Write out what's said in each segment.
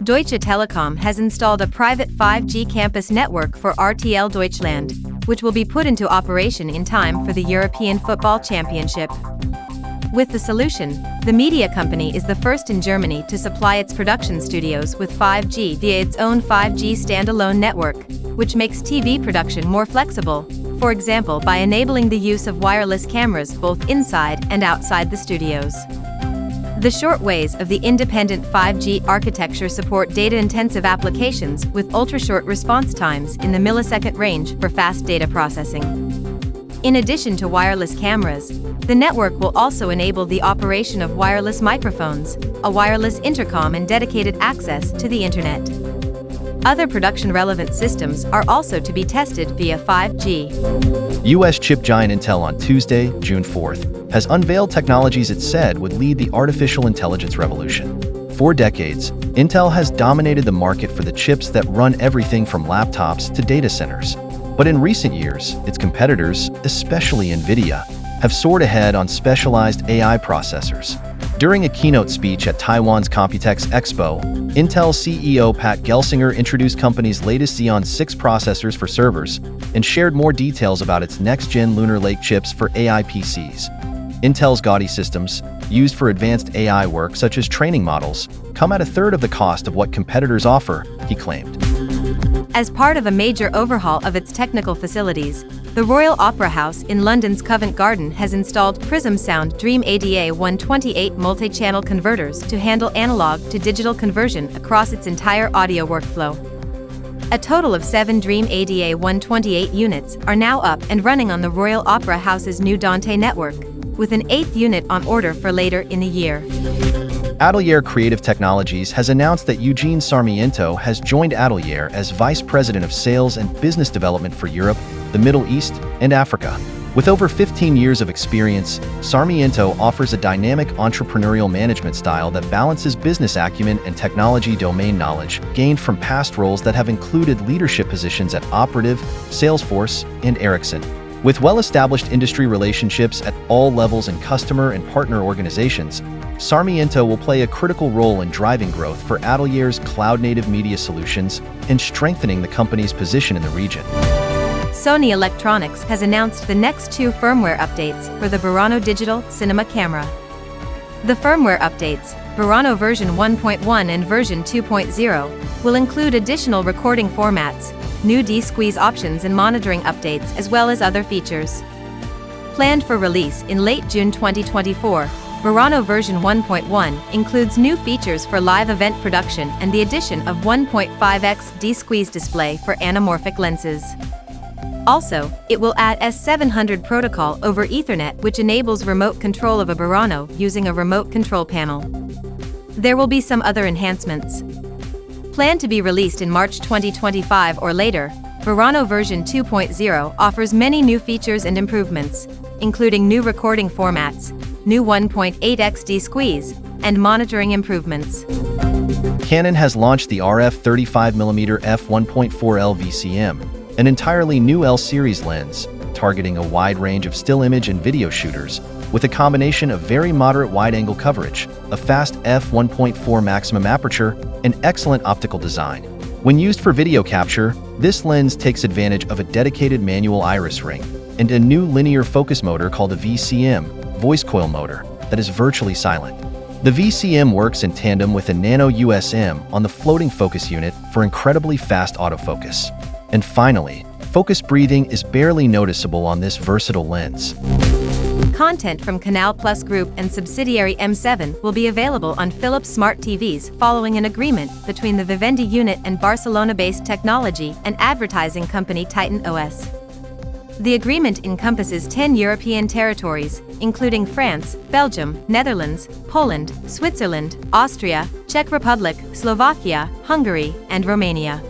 Deutsche Telekom has installed a private 5G campus network for RTL Deutschland, which will be put into operation in time for the European Football Championship. With the solution, the media company is the first in Germany to supply its production studios with 5G via its own 5G standalone network, which makes TV production more flexible, for example by enabling the use of wireless cameras both inside and outside the studios. The shortwaves of the independent 5G architecture support data-intensive applications with ultra-short response times in the millisecond range for fast data processing. In addition to wireless cameras, the network will also enable the operation of wireless microphones, a wireless intercom and dedicated access to the Internet. Other production-relevant systems are also to be tested via 5G. U.S. chip giant Intel on Tuesday, June 4th, has unveiled technologies it said would lead the artificial intelligence revolution. For decades, Intel has dominated the market for the chips that run everything from laptops to data centers. But in recent years, its competitors, especially NVIDIA, have soared ahead on specialized AI processors. During a keynote speech at Taiwan's Computex Expo, Intel CEO Pat Gelsinger introduced company's latest Xeon 6 processors for servers and shared more details about its next-gen Lunar Lake chips for AI PCs. Intel's Gaudi systems, used for advanced AI work such as training models, come at a third of the cost of what competitors offer, he claimed. As part of a major overhaul of its technical facilities, the Royal Opera House in London's Covent Garden has installed Prism Sound Dream ADA 128 multi-channel converters to handle analog to digital conversion across its entire audio workflow. A total of 7 Dream ADA 128 units are now up and running on the Royal Opera House's new Dante network, with an 8th unit on order for later in the year. Ateliere Creative Technologies has announced that Eugene Sarmiento has joined Ateliere as Vice President of Sales and Business Development for Europe, the Middle East, and Africa. With over 15 years of experience, Sarmiento offers a dynamic entrepreneurial management style that balances business acumen and technology domain knowledge gained from past roles that have included leadership positions at Operative, Salesforce, and Ericsson. With well-established industry relationships at all levels in customer and partner organizations, Sarmiento will play a critical role in driving growth for Ateliere's cloud-native media solutions and strengthening the company's position in the region. Sony Electronics has announced the next 2 firmware updates for the Burano digital cinema camera. The firmware updates, Burano version 1.1 and version 2.0, will include additional recording formats, new D-squeeze options and monitoring updates as well as other features. Planned for release in late June 2024, Burano version 1.1 includes new features for live event production and the addition of 1.5x D-squeeze display for anamorphic lenses. Also, it will add S700 protocol over Ethernet, which enables remote control of a Burano using a remote control panel. There will be some other enhancements. Planned to be released in March 2025 or later, Burano version 2.0 offers many new features and improvements, including new recording formats, new 1.8x D-squeeze, and monitoring improvements. Canon has launched the RF 35mm f1.4L VCM, an entirely new L-series lens, targeting a wide range of still image and video shooters, with a combination of very moderate wide-angle coverage, a fast f1.4 maximum aperture, and excellent optical design. When used for video capture, this lens takes advantage of a dedicated manual iris ring and a new linear focus motor called a VCM, voice coil motor, that is virtually silent. The VCM works in tandem with a nano USM on the floating focus unit for incredibly fast autofocus. And finally, focus breathing is barely noticeable on this versatile lens. Content from Canal Group and subsidiary M7 will be available on Philips smart TVs following an agreement between the Vivendi unit and Barcelona-based technology and advertising company Titan OS. The agreement encompasses 10 European territories, including France, Belgium, Netherlands, Poland, Switzerland, Austria, Czech Republic, Slovakia, Hungary, and Romania.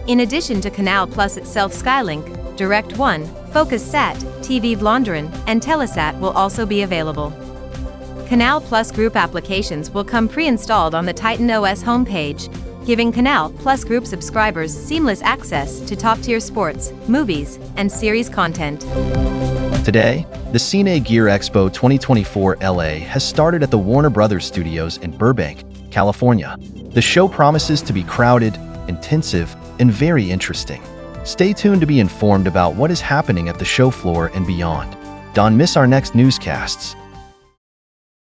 In addition to Canal Plus itself, Skylink, Direct One, Focus Sat, TV Vlaanderen, and Telesat will also be available. Canal Plus Group applications will come pre-installed on the Titan OS homepage, giving Canal Plus Group subscribers seamless access to top-tier sports, movies, and series content. Today, the Cine Gear Expo 2024 LA has started at the Warner Bros. Studios in Burbank, California. The show promises to be crowded, intensive, and very interesting. Stay tuned to be informed about what is happening at the show floor and beyond. Don't miss our next newscasts.